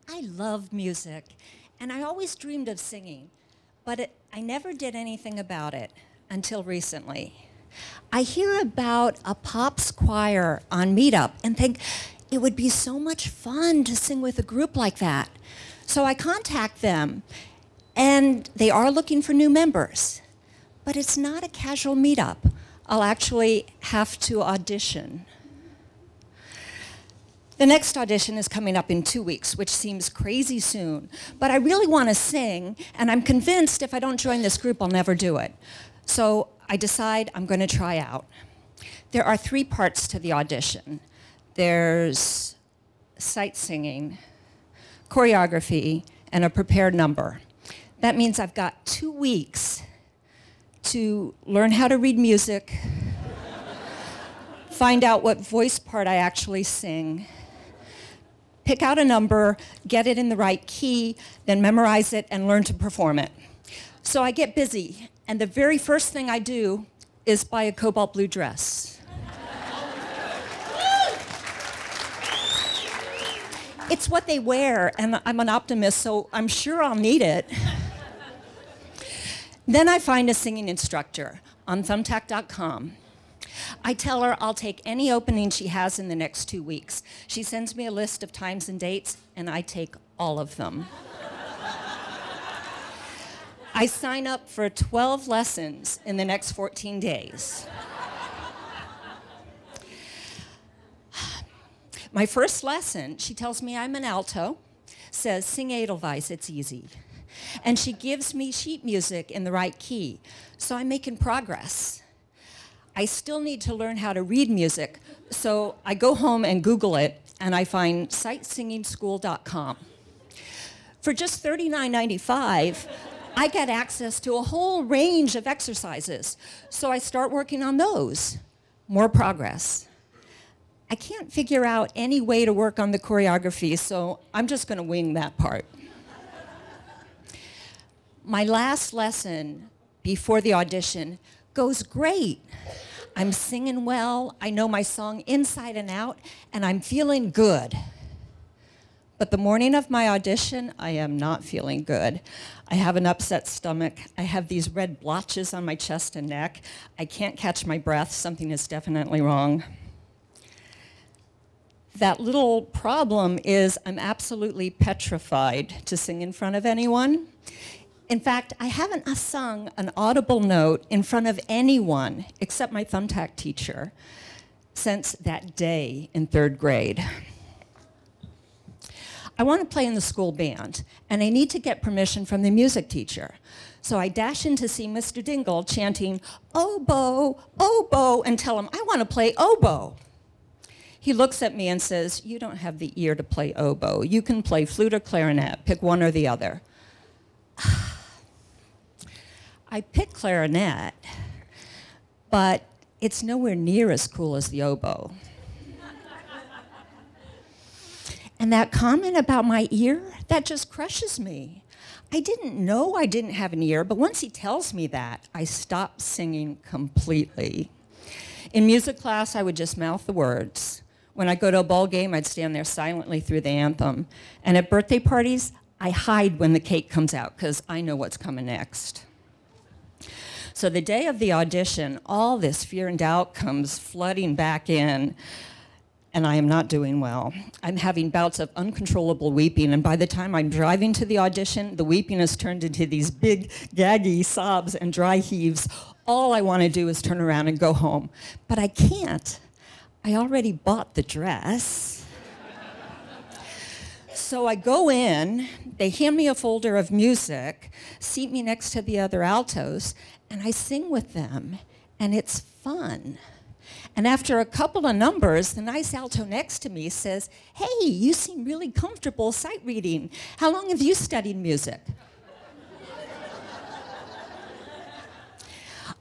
I love music, and I always dreamed of singing, but I never did anything about it until recently. I hear about a pops choir on Meetup and think it would be so much fun to sing with a group like that. So I contact them, and they are looking for new members. But it's not a casual meetup. I'll actually have to audition. The next audition is coming up in 2 weeks, which seems crazy soon. But I really want to sing, and I'm convinced if I don't join this group, I'll never do it. So I decide I'm going to try out. There are 3 parts to the audition. There's sight singing, choreography, and a prepared number. That means I've got 2 weeks to learn how to read music, find out what voice part I actually sing, pick out a number, get it in the right key, then memorize it and learn to perform it. So I get busy, and the very first thing I do is buy a cobalt blue dress. It's what they wear, and I'm an optimist, so I'm sure I'll need it. Then I find a singing instructor on thumbtack.com. I tell her I'll take any opening she has in the next 2 weeks. She sends me a list of times and dates, and I take all of them. I sign up for 12 lessons in the next 14 days. My first lesson, she tells me I'm an alto, says, sing Edelweiss, it's easy. And she gives me sheet music in the right key, so I'm making progress. I still need to learn how to read music, so I go home and Google it, and I find sightsingingschool.com. For just $39.95, I get access to a whole range of exercises, so I start working on those. More progress. I can't figure out any way to work on the choreography, so I'm just going to wing that part. My last lesson before the audition goes great. I'm singing well, I know my song inside and out, and I'm feeling good. But the morning of my audition, I am not feeling good. I have an upset stomach. I have these red blotches on my chest and neck. I can't catch my breath. Something is definitely wrong. That little problem is I'm absolutely petrified to sing in front of anyone. In fact, I haven't sung an audible note in front of anyone except my thumbtack teacher since that day in 3rd grade. I want to play in the school band, and I need to get permission from the music teacher. So I dash in to see Mr. Dingle chanting, oboe, oboe, and tell him, I want to play oboe. He looks at me and says, you don't have the ear to play oboe. You can play flute or clarinet. Pick one or the other. I pick clarinet, but it's nowhere near as cool as the oboe. And that comment about my ear, that just crushes me. I didn't know I didn't have an ear, but once he tells me that, I stop singing completely. In music class, I would just mouth the words. When I go to a ball game, I'd stand there silently through the anthem. And at birthday parties, I hide when the cake comes out, because I know what's coming next. So the day of the audition, all this fear and doubt comes flooding back in, and I am not doing well. I'm having bouts of uncontrollable weeping, and by the time I'm driving to the audition, the weeping has turned into these big, gaggy sobs and dry heaves. All I want to do is turn around and go home. But I can't. I already bought the dress. So I go in, they hand me a folder of music, seat me next to the other altos, and I sing with them, and it's fun. And after a couple of numbers, the nice alto next to me says, hey, you seem really comfortable sight reading. How long have you studied music?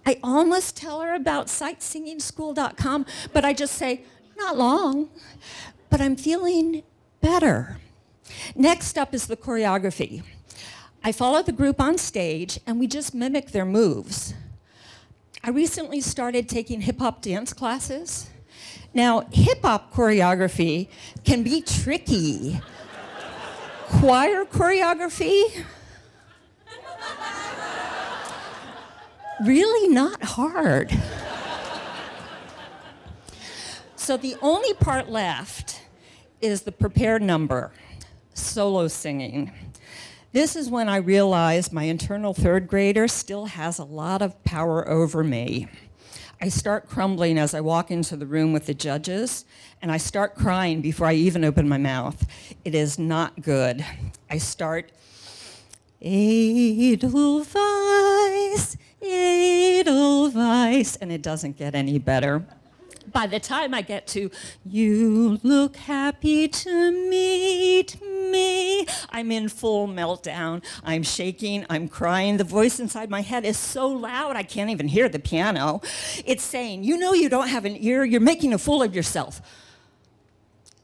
I almost tell her about sightsingingschool.com, but I just say, not long, but I'm feeling better. Next up is the choreography. I follow the group on stage, and we just mimic their moves. I recently started taking hip-hop dance classes. Now, hip-hop choreography can be tricky. Choir choreography, really not hard. So the only part left is the prepared number, solo singing. This is when I realized my internal third grader still has a lot of power over me. I start crumbling as I walk into the room with the judges, and I start crying before I even open my mouth. It is not good. I start, Edelweiss, Edelweiss, and it doesn't get any better. By the time I get to, you look happy to meet me, I'm in full meltdown. I'm shaking, I'm crying. The voice inside my head is so loud I can't even hear the piano. It's saying, you know you don't have an ear, you're making a fool of yourself.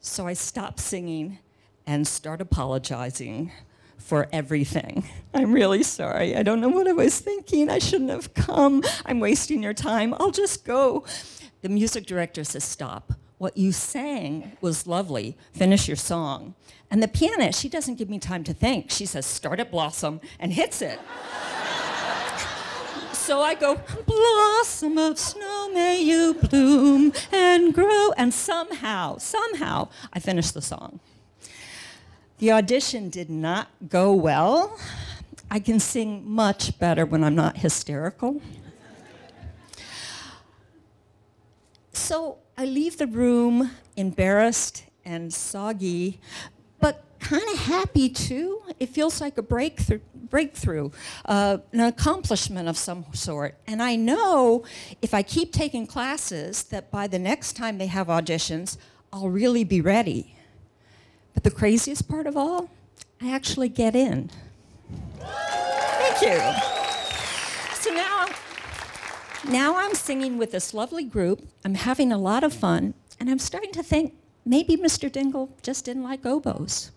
So I stop singing and start apologizing for everything. I'm really sorry. I don't know what I was thinking. I shouldn't have come. I'm wasting your time. I'll just go. The music director says, stop. What you sang was lovely. Finish your song. And the pianist, she doesn't give me time to think. She says, start at Blossom, and hits it. So I go, blossom of snow, may you bloom and grow. And somehow, I finish the song. The audition did not go well. I can sing much better when I'm not hysterical. So I leave the room embarrassed and soggy, but kind of happy too. It feels like a breakthrough, an accomplishment of some sort. And I know if I keep taking classes that by the next time they have auditions, I'll really be ready. But the craziest part of all, I actually get in. Thank you. So now I'm singing with this lovely group. I'm having a lot of fun, and I'm starting to think maybe Mr. Dingle just didn't like oboes.